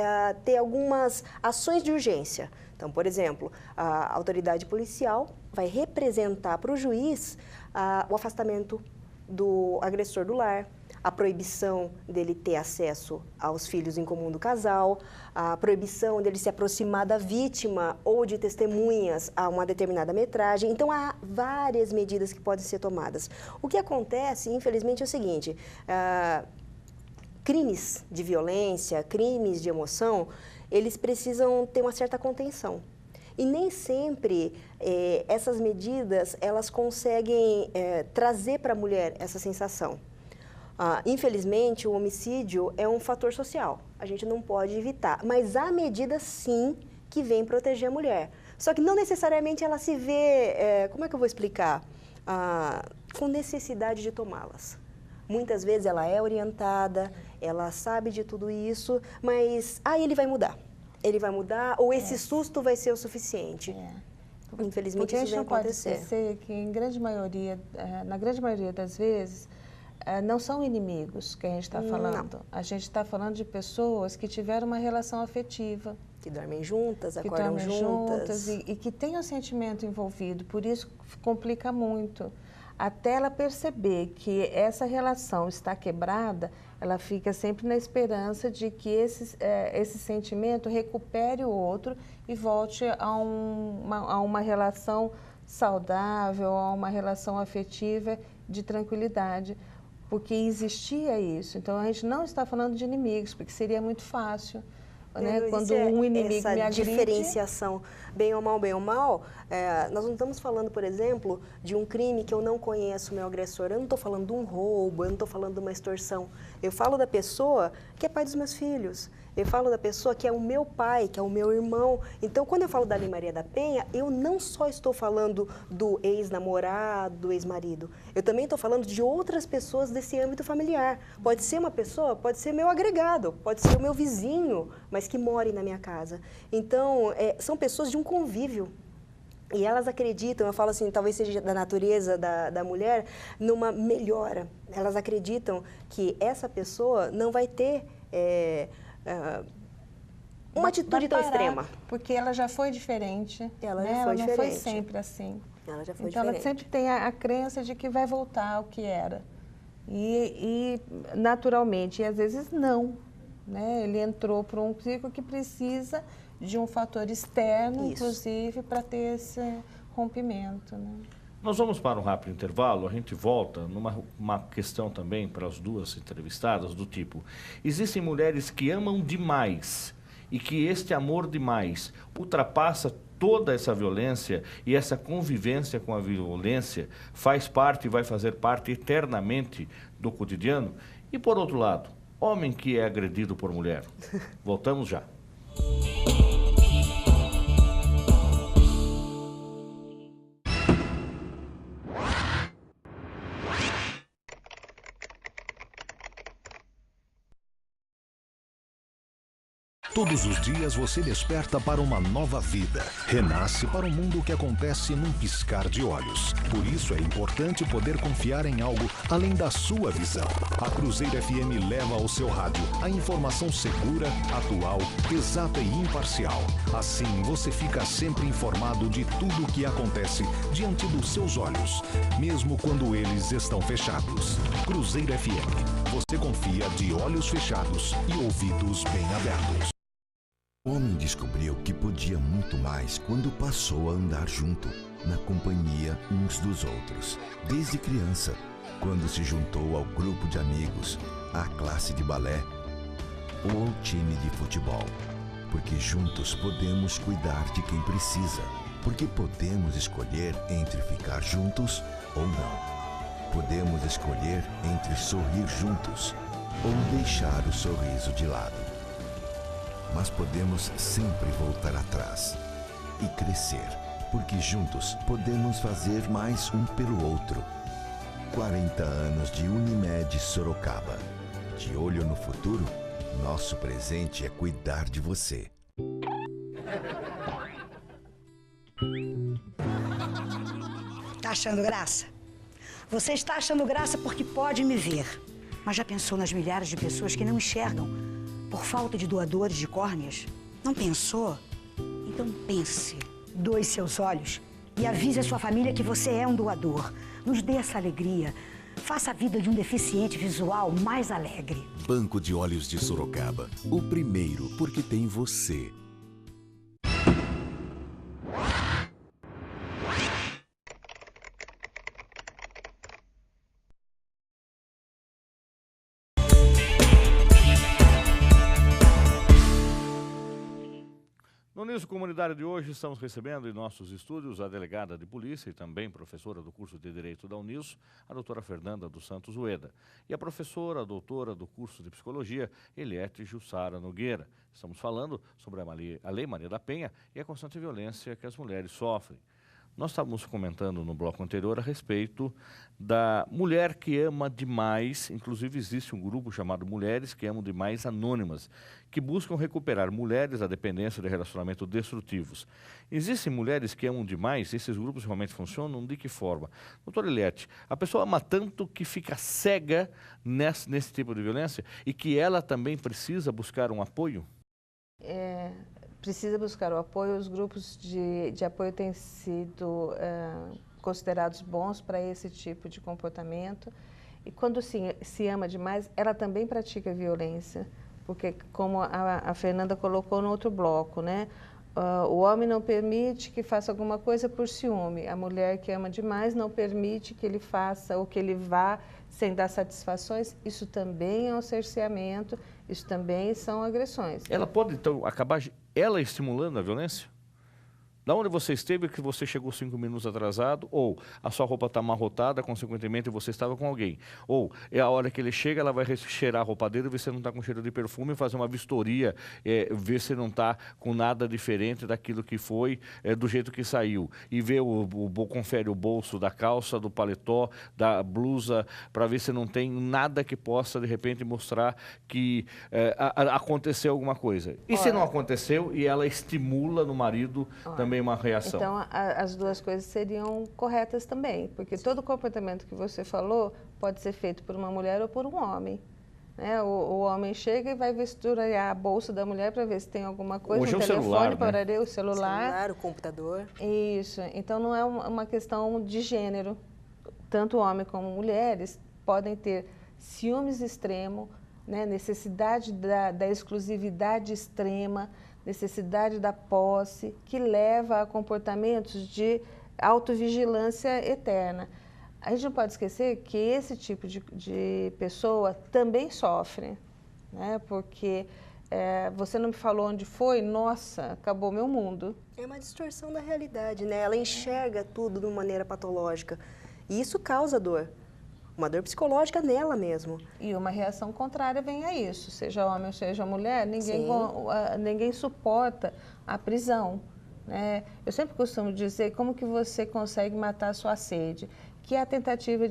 S3: ter algumas ações de urgência. Então, por exemplo, a autoridade policial vai representar para o juiz o afastamento do agressor do lar, a proibição dele ter acesso aos filhos em comum do casal, a proibição dele se aproximar da vítima ou de testemunhas a uma determinada metragem. Então, há várias medidas que podem ser tomadas. O que acontece, infelizmente, é o seguinte: crimes de violência, crimes de emoção, eles precisam ter uma certa contenção. E nem sempre essas medidas, elas conseguem trazer para a mulher essa sensação. Infelizmente, o homicídio é um fator social, a gente não pode evitar, mas há medidas sim que vêm proteger a mulher. Só que não necessariamente ela se vê, como é que eu vou explicar? Com necessidade de tomá-las. Muitas vezes ela é orientada, ela sabe de tudo isso, mas ele vai mudar. Ele vai mudar ou esse susto vai ser o suficiente. Infelizmente, isso vai acontecer.
S2: Pode ser que na grande maioria das vezes, não são inimigos que a gente está falando. Não. A gente está falando de pessoas que tiveram uma relação afetiva.
S3: Que dormem juntas, acordam juntas.
S2: E que tem um sentimento envolvido, por isso complica muito. Até ela perceber que essa relação está quebrada, ela fica sempre na esperança de que esse sentimento recupere o outro e volte a uma relação saudável, a uma relação afetiva de tranquilidade. Porque existia isso. Então, a gente não está falando de inimigos, porque seria muito fácil. Né? Quando um inimigo me agride...
S3: diferenciação, bem ou mal, nós não estamos falando, por exemplo, de um crime que eu não conheço o meu agressor. Eu não estou falando de um roubo, eu não estou falando de uma extorsão. Eu falo da pessoa que é pai dos meus filhos. Eu falo da pessoa que é o meu pai, que é o meu irmão. Então, quando eu falo da Lei Maria da Penha, eu não só estou falando do ex-namorado, do ex-marido. Eu também estou falando de outras pessoas desse âmbito familiar. Pode ser uma pessoa, pode ser meu agregado, pode ser o meu vizinho, mas que more na minha casa. Então, são pessoas de um convívio. E elas acreditam, eu falo assim, talvez seja da natureza da mulher, numa melhora. Elas acreditam que essa pessoa não vai ter... uma atitude tão extrema.
S2: Porque ela já foi diferente.
S3: Ela
S2: não foi sempre assim.
S3: Ela já foi
S2: então,
S3: diferente.
S2: ela sempre tem a crença de que vai voltar ao que era. E naturalmente, e às vezes não. Né? Ele entrou para um ciclo que precisa de um fator externo, inclusive, para ter esse rompimento. Né?
S1: Nós vamos para um rápido intervalo, a gente volta numa questão também para as duas entrevistadas, do tipo, existem mulheres que amam demais e que este amor demais ultrapassa toda essa violência e essa convivência com a violência faz parte e vai fazer parte eternamente do cotidiano. E por outro lado, homem que é agredido por mulher. Voltamos já.
S4: Todos os dias você desperta para uma nova vida. Renasce para um mundo que acontece num piscar de olhos. Por isso é importante poder confiar em algo além da sua visão. A Cruzeiro FM leva ao seu rádio a informação segura, atual, exata e imparcial. Assim você fica sempre informado de tudo o que acontece diante dos seus olhos, mesmo quando eles estão fechados. Cruzeiro FM. Você confia de olhos fechados e ouvidos bem abertos.
S5: O homem descobriu que podia muito mais quando passou a andar junto, na companhia uns dos outros. Desde criança, quando se juntou ao grupo de amigos, à classe de balé ou ao time de futebol. Porque juntos podemos cuidar de quem precisa. Porque podemos escolher entre ficar juntos ou não. Podemos escolher entre sorrir juntos ou deixar o sorriso de lado. Mas podemos sempre voltar atrás e crescer, porque juntos podemos fazer mais um pelo outro. 40 anos de Unimed Sorocaba. De olho no futuro, nosso presente é cuidar de você.
S6: Tá achando graça? Você está achando graça porque pode me ver. Mas já pensou nas milhares de pessoas que não enxergam por falta de doadores de córneas? Não pensou? Então pense. Doe seus olhos e avise a sua família que você é um doador. Nos dê essa alegria. Faça a vida de um deficiente visual mais alegre.
S7: Banco de Olhos de Sorocaba. O primeiro, porque tem você.
S1: No Nisso Comunitário de hoje, estamos recebendo em nossos estúdios a delegada de polícia e também professora do curso de Direito da Uniso, a doutora Fernanda dos Santos Ueda, e a professora, doutora do curso de Psicologia, Eliette Jussara Nogueira. Estamos falando sobre a Lei Maria da Penha e a constante violência que as mulheres sofrem. Nós estávamos comentando no bloco anterior a respeito da mulher que ama demais, inclusive existe um grupo chamado Mulheres que Amam Demais Anônimas, que buscam recuperar mulheres da dependência de relacionamentos destrutivos. Existem mulheres que amam demais? Esses grupos realmente funcionam? De que forma? Doutora Eliette, a pessoa ama tanto que fica cega nesse tipo de violência e que ela também precisa buscar um apoio?
S2: Precisa buscar o apoio. Os grupos de apoio têm sido considerados bons para esse tipo de comportamento. E quando se ama demais, ela também pratica violência, porque como a Fernanda colocou no outro bloco, né? O homem não permite que faça alguma coisa por ciúme. A mulher que ama demais não permite que ele faça ou que ele vá sem dar satisfações. Isso também é um cerceamento, isso também são agressões.
S1: Ela pode, então, acabar ela estimulando a violência? Da onde você esteve que você chegou 5 minutos atrasado, ou a sua roupa está amarrotada, consequentemente você estava com alguém. Ou é a hora que ele chega, ela vai cheirar a roupa dele, ver se não está com cheiro de perfume, fazer uma vistoria, ver se não está com nada diferente daquilo que foi, do jeito que saiu. E ver confere o bolso da calça, do paletó, da blusa, para ver se não tem nada que possa, de repente, mostrar que aconteceu alguma coisa. E se não aconteceu, e ela estimula no marido também uma reação.
S2: Então, as duas coisas seriam corretas também, porque todo comportamento que você falou pode ser feito por uma mulher ou por um homem. Né? O homem chega e vai vistoriar a bolsa da mulher para ver se tem alguma coisa,
S1: hoje
S2: um
S1: telefone,
S2: celular,
S1: né?
S2: O celular,
S3: o computador.
S2: Isso. Então, não é uma questão de gênero. Tanto homem como mulheres podem ter ciúmes extremo, né? Necessidade da exclusividade extrema, necessidade da posse, que leva a comportamentos de autovigilância eterna. A gente não pode esquecer que esse tipo de pessoa também sofre, né? Porque você não me falou onde foi, nossa, acabou meu mundo.
S3: É uma distorção da realidade, né? Ela enxerga tudo de uma maneira patológica. E isso causa dor. Uma dor psicológica nela mesmo.
S2: E uma reação contrária vem a isso. Seja homem ou seja mulher, ninguém suporta a prisão, né? Eu sempre costumo dizer como que você consegue matar a sua sede, que é a tentativa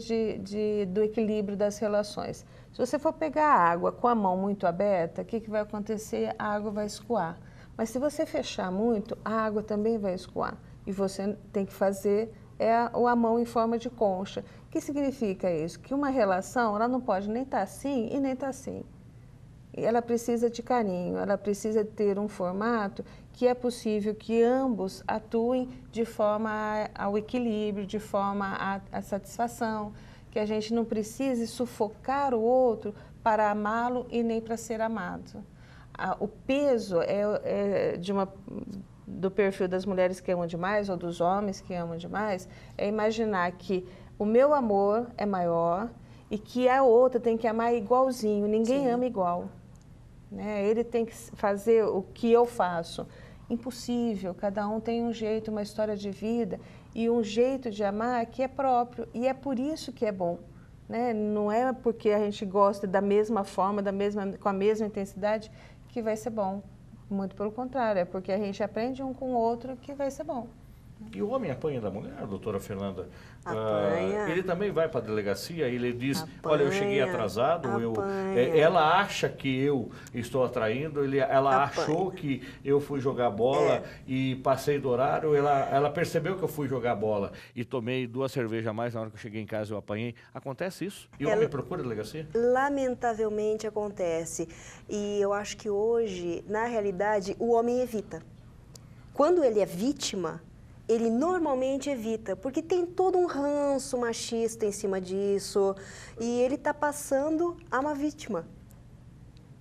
S2: do equilíbrio das relações. Se você for pegar a água com a mão muito aberta, o que vai acontecer? A água vai escoar. Mas se você fechar muito, a água também vai escoar. E você tem que fazer a mão em forma de concha. O que significa isso? Que uma relação, ela não pode nem estar assim e nem estar assim. Ela precisa de carinho, ela precisa ter um formato que é possível que ambos atuem de forma ao equilíbrio, de forma à satisfação, que a gente não precise sufocar o outro para amá-lo e nem para ser amado. O peso do perfil das mulheres que amam demais ou dos homens que amam demais é imaginar que o meu amor é maior e que a outra tem que amar igualzinho, ninguém ama igual. Né? Ele tem que fazer o que eu faço. Impossível, cada um tem um jeito, uma história de vida e um jeito de amar que é próprio e é por isso que é bom. Né? Não é porque a gente gosta da mesma forma, com a mesma intensidade que vai ser bom. Muito pelo contrário, é porque a gente aprende um com o outro que vai ser bom.
S1: E o homem apanha da mulher, doutora Fernanda?
S3: Apanha.
S1: Ele também vai para a delegacia, ele diz,
S3: Apanha,
S1: olha, eu cheguei atrasado, ela acha que eu estou atraindo, ela achou que eu fui jogar bola e passei do horário, ela percebeu que eu fui jogar bola e tomei 2 cervejas a mais na hora que eu cheguei em casa, eu apanhei. Acontece isso? E o homem procura a delegacia?
S3: Lamentavelmente acontece. E eu acho que hoje, na realidade, o homem evita. Quando ele é vítima, ele normalmente evita, porque tem todo um ranço machista em cima disso, e ele está passando a uma vítima.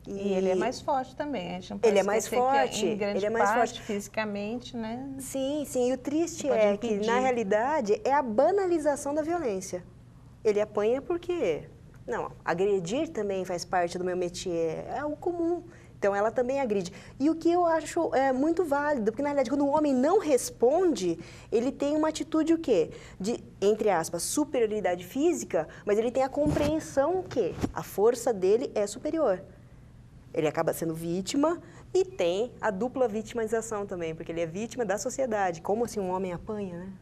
S2: E ele é mais forte também, a gente não pode
S3: ele é mais forte,
S2: em grande
S3: ele é mais
S2: parte,
S3: forte
S2: fisicamente, né?
S3: Sim, sim, e o triste
S2: Pode
S3: é
S2: impedir.
S3: que, na realidade, é a banalização da violência. Ele apanha porque, não, agredir também faz parte do meu métier, é algo comum. Então, ela também agride. E o que eu acho muito válido, porque, na realidade, quando o homem não responde, ele tem uma atitude o quê? De, entre aspas, superioridade física, mas ele tem a compreensão que a força dele é superior. Ele acaba sendo vítima e tem a dupla vitimização também, porque ele é vítima da sociedade. Como assim um homem apanha, né?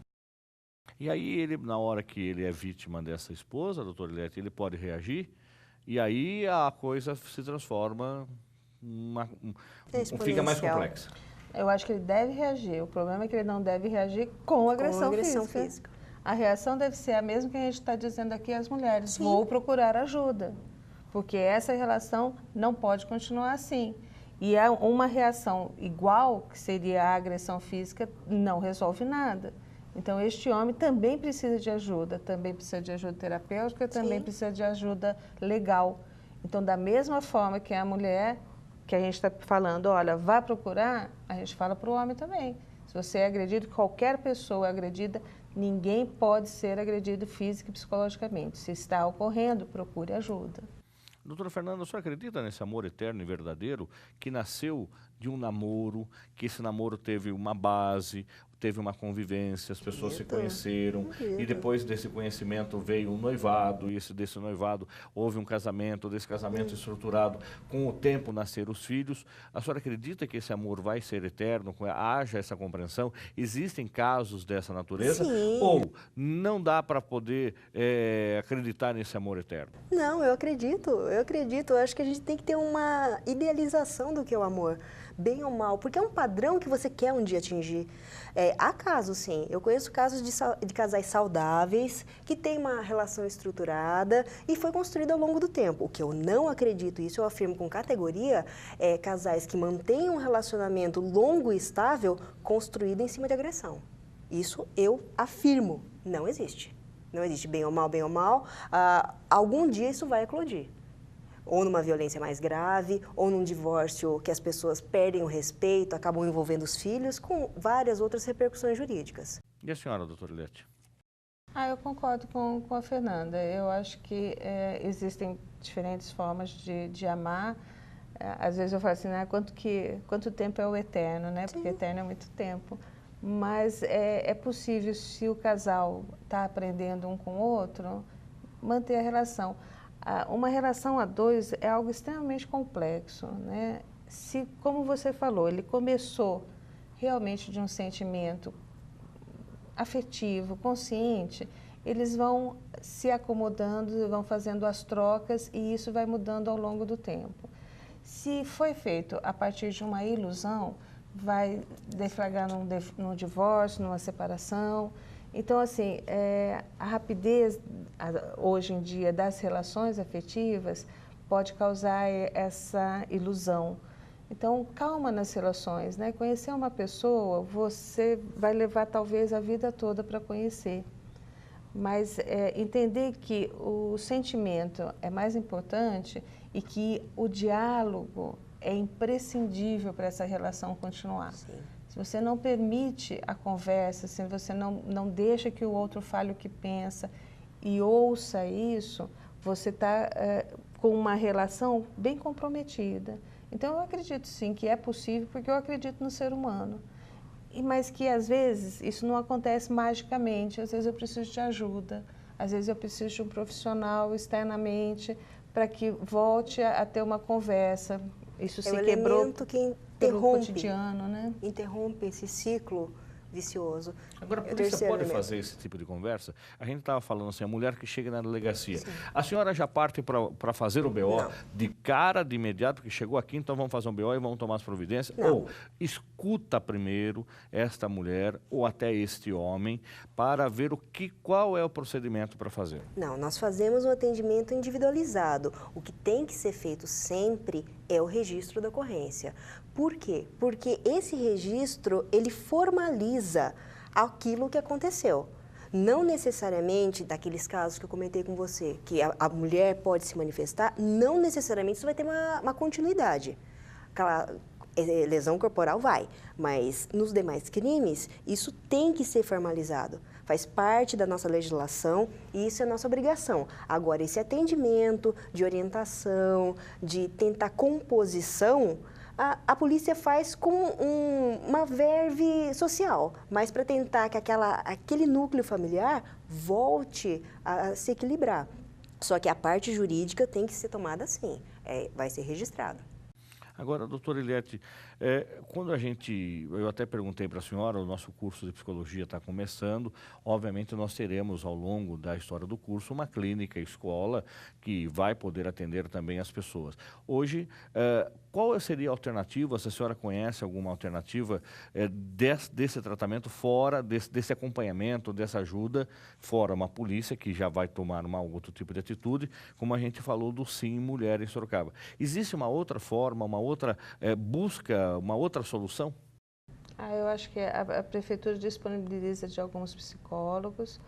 S1: E aí, ele, na hora que ele é vítima dessa esposa, doutora Eliette, ele pode reagir, e aí a coisa se transforma... fica mais complexa.
S2: Eu acho que ele deve reagir. O problema é que ele não deve reagir com agressão física. A reação deve ser a mesma que a gente está dizendo aqui às mulheres. Sim. Vou procurar ajuda, porque essa relação não pode continuar assim. E uma reação igual, que seria a agressão física, não resolve nada. Então, este homem também precisa de ajuda terapêutica, também precisa de ajuda legal. Então, da mesma forma que a mulher... que a gente está falando, olha, vá procurar, a gente fala para o homem também. Se você é agredido, qualquer pessoa é agredida, ninguém pode ser agredido física e psicologicamente. Se está ocorrendo, procure ajuda.
S1: Doutora Fernanda, a senhora acredita nesse amor eterno e verdadeiro que nasceu de um namoro, que esse namoro teve uma base, teve uma convivência, as pessoas se conheceram e depois desse conhecimento veio um noivado e desse noivado houve um casamento, desse casamento estruturado, com o tempo nasceram os filhos. A senhora acredita que esse amor vai ser eterno, haja essa compreensão? Existem casos dessa natureza?
S3: Sim.
S1: Ou não dá para poder acreditar nesse amor eterno?
S3: Não, eu acredito. Eu acho que a gente tem que ter uma idealização do que é o amor, bem ou mal, porque é um padrão que você quer um dia atingir. Há casos, sim. Eu conheço casos de casais saudáveis, que têm uma relação estruturada e foi construída ao longo do tempo. O que eu não acredito, isso eu afirmo com categoria, é casais que mantêm um relacionamento longo e estável construído em cima de agressão. Isso eu afirmo, não existe. Não existe bem ou mal, bem ou mal. Algum dia isso vai eclodir. Ou numa violência mais grave, ou num divórcio que as pessoas perdem o respeito, acabam envolvendo os filhos, com várias outras repercussões jurídicas.
S1: E a senhora, doutora Eliette?
S2: Eu concordo com a Fernanda. Eu acho que existem diferentes formas de amar. Às vezes eu falo assim, quanto tempo é o eterno, né? Porque eterno é muito tempo. Mas é possível, se o casal está aprendendo um com o outro, manter a relação. Uma relação a dois é algo extremamente complexo, né? Se, como você falou, ele começou realmente de um sentimento afetivo, consciente, eles vão se acomodando, vão fazendo as trocas e isso vai mudando ao longo do tempo. Se foi feito a partir de uma ilusão, vai deflagrar num divórcio, numa separação. Então, assim, a rapidez, hoje em dia, das relações afetivas pode causar essa ilusão. Então, calma nas relações, né? Conhecer uma pessoa, você vai levar talvez a vida toda para conhecer. Mas entender que o sentimento é mais importante e que o diálogo é imprescindível para essa relação continuar. Sim. Se você não permite a conversa, se você não deixa que o outro fale o que pensa e ouça isso, você está com uma relação bem comprometida. Então, eu acredito sim que é possível, porque eu acredito no ser humano. Mas que, às vezes, isso não acontece magicamente. Às vezes eu preciso de ajuda, às vezes eu preciso de um profissional externamente para que volte a ter uma conversa. Isso se quebrou pelo cotidiano, né?
S3: Interrompe esse ciclo vicioso.
S1: Agora, a polícia pode fazer esse tipo de conversa? A gente estava falando assim, a mulher que chega na delegacia. Sim. A senhora já parte para fazer o BO de cara, de imediato, porque chegou aqui, então vamos fazer um BO e vamos tomar as providências? Não. Ou escuta primeiro esta mulher ou até este homem para ver qual é o procedimento para fazer?
S3: Não, nós fazemos um atendimento individualizado. O que tem que ser feito sempre é o registro da ocorrência. Por quê? Porque esse registro, ele formaliza aquilo que aconteceu. Não necessariamente, daqueles casos que eu comentei com você, que a mulher pode se manifestar, não necessariamente isso vai ter uma continuidade. Aquela lesão corporal vai, mas nos demais crimes, isso tem que ser formalizado. Faz parte da nossa legislação e isso é nossa obrigação. Agora, esse atendimento de orientação, de tentar composição, a polícia faz com uma verve social, mas para tentar que aquele núcleo familiar volte a se equilibrar. Só que a parte jurídica tem que ser tomada assim, vai ser registrado.
S1: Agora, doutora Eliette, quando eu até perguntei para a senhora, o nosso curso de psicologia está começando, obviamente nós teremos ao longo da história do curso uma clínica, escola, que vai poder atender também as pessoas. Hoje, qual seria a alternativa, se a senhora conhece alguma alternativa desse tratamento fora, desse acompanhamento, dessa ajuda, fora uma polícia que já vai tomar outro tipo de atitude, como a gente falou do Sim Mulher em Sorocaba. Existe uma outra forma, uma outra busca, uma outra solução?
S2: Eu acho que a prefeitura disponibiliza de alguns psicólogos.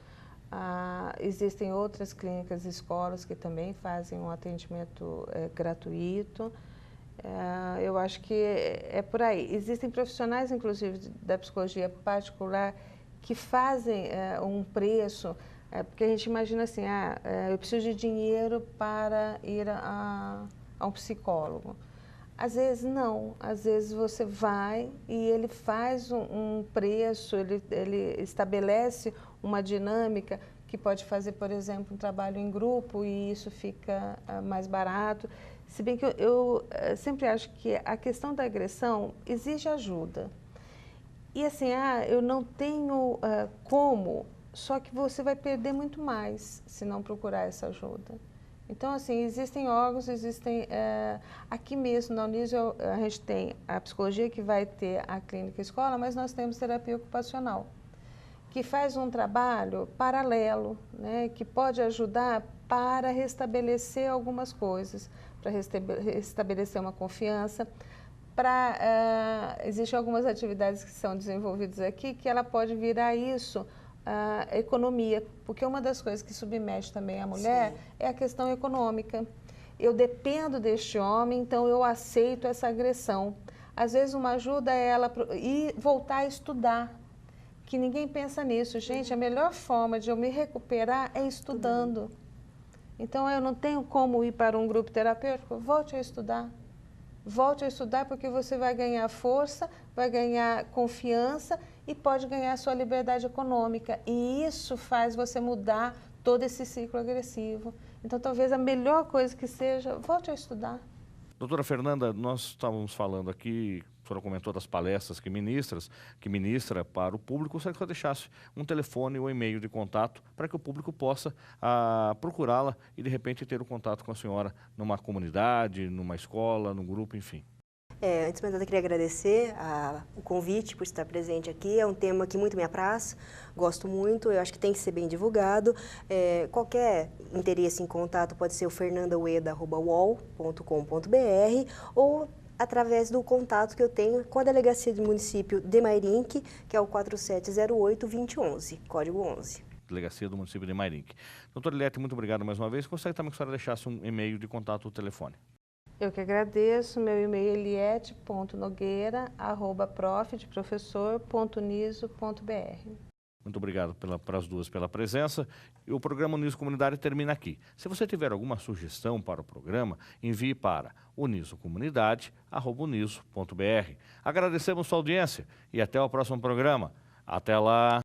S2: Existem outras clínicas e escolas que também fazem um atendimento gratuito. Eu acho que é por aí. Existem profissionais, inclusive, da psicologia particular que fazem um preço, porque a gente imagina assim, eu preciso de dinheiro para ir a um psicólogo. Às vezes não, às vezes você vai e ele faz um preço, ele estabelece uma dinâmica que pode fazer, por exemplo, um trabalho em grupo e isso fica mais barato. Se bem que eu sempre acho que a questão da agressão exige ajuda. E assim, eu não tenho como, só que você vai perder muito mais se não procurar essa ajuda. Então, assim, existem órgãos, aqui mesmo na Uniso, a gente tem a psicologia que vai ter a clínica escola, mas nós temos terapia ocupacional, que faz um trabalho paralelo, né, que pode ajudar para restabelecer algumas coisas, para restabelecer uma confiança, existem algumas atividades que são desenvolvidas aqui, que ela pode virar isso, a economia, porque uma das coisas que submete também a mulher é a questão econômica. Eu dependo deste homem, então eu aceito essa agressão. Às vezes uma ajuda é ela ir voltar a estudar, que ninguém pensa nisso. Gente, a melhor forma de eu me recuperar é estudando. Então, eu não tenho como ir para um grupo terapêutico, volte a estudar. Volte a estudar porque você vai ganhar força, vai ganhar confiança e pode ganhar sua liberdade econômica. E isso faz você mudar todo esse ciclo agressivo. Então, talvez a melhor coisa que seja, volte a estudar.
S1: Doutora Fernanda, nós estávamos falando aqui, a senhora comentou das palestras que ministra para o público. Gostaria que você deixasse um telefone ou e-mail de contato para que o público possa procurá-la e, de repente, ter o contato com a senhora numa comunidade, numa escola, num grupo, enfim.
S3: Antes de mais nada, eu queria agradecer o convite por estar presente aqui. É um tema que muito me apraz, gosto muito, eu acho que tem que ser bem divulgado. Qualquer interesse em contato pode ser o fernandaueda@uol.com.br ou através do contato que eu tenho com a Delegacia do Município de Mairinque, que é o 4708-2011, código 11.
S1: Delegacia do município de Mairinque. Doutora Eliette, muito obrigado mais uma vez. Gostaria também que a senhora deixasse um e-mail de contato ou telefone.
S2: Eu que agradeço. Meu e-mail é eliette.nogueira@professor.niso.br.
S1: Muito obrigado para as duas pela presença. E o programa Uniso Comunidade termina aqui. Se você tiver alguma sugestão para o programa, envie para unisocomunidade@uniso.br. Agradecemos sua audiência e até o próximo programa. Até lá!